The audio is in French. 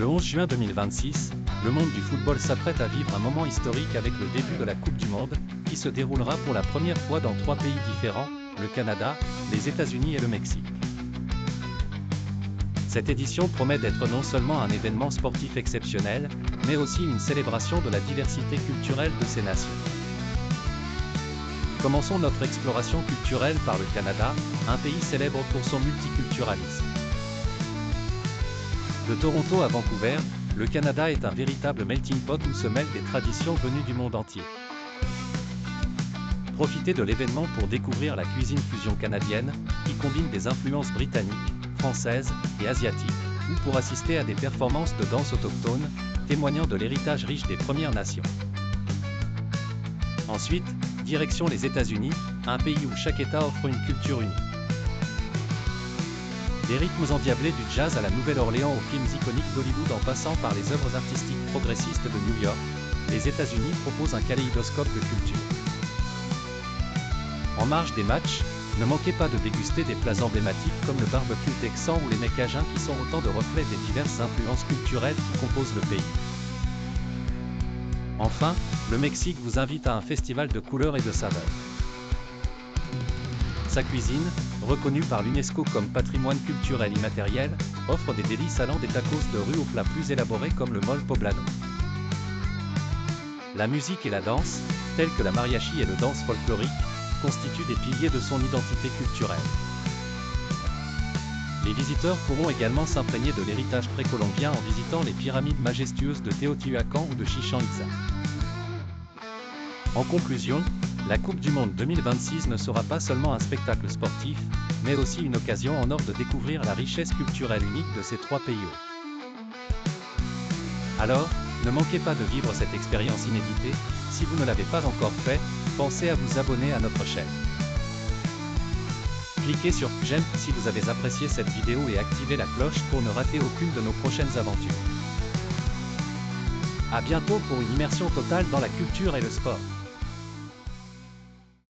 Le 11 juin 2026, le monde du football s'apprête à vivre un moment historique avec le début de la Coupe du Monde, qui se déroulera pour la première fois dans 3 pays différents, le Canada, les États-Unis et le Mexique. Cette édition promet d'être non seulement un événement sportif exceptionnel, mais aussi une célébration de la diversité culturelle de ces nations. Commençons notre exploration culturelle par le Canada, un pays célèbre pour son multiculturalisme. De Toronto à Vancouver, le Canada est un véritable melting pot où se mêlent des traditions venues du monde entier. Profitez de l'événement pour découvrir la cuisine fusion canadienne, qui combine des influences britanniques, françaises et asiatiques, ou pour assister à des performances de danse autochtone, témoignant de l'héritage riche des Premières Nations. Ensuite, direction les États-Unis, un pays où chaque État offre une culture unique. Des rythmes endiablés du jazz à la Nouvelle-Orléans aux films iconiques d'Hollywood en passant par les œuvres artistiques progressistes de New York, les États-Unis proposent un kaléidoscope de culture. En marge des matchs, ne manquez pas de déguster des plats emblématiques comme le barbecue texan ou les mets cajuns qui sont autant de reflets des diverses influences culturelles qui composent le pays. Enfin, le Mexique vous invite à un festival de couleurs et de saveurs. Sa cuisine, reconnue par l'UNESCO comme patrimoine culturel immatériel, offre des délices allant des tacos de rue aux plats plus élaborés comme le mole poblano. La musique et la danse, telles que la mariachi et le danse folklorique, constituent des piliers de son identité culturelle. Les visiteurs pourront également s'imprégner de l'héritage précolombien en visitant les pyramides majestueuses de Teotihuacan ou de Chichén Itzá. En conclusion, la Coupe du Monde 2026 ne sera pas seulement un spectacle sportif, mais aussi une occasion en or de découvrir la richesse culturelle unique de ces 3 pays. Alors, ne manquez pas de vivre cette expérience inéditée. Si vous ne l'avez pas encore fait, pensez à vous abonner à notre chaîne. Cliquez sur j'aime si vous avez apprécié cette vidéo et activez la cloche pour ne rater aucune de nos prochaines aventures. À bientôt pour une immersion totale dans la culture et le sport.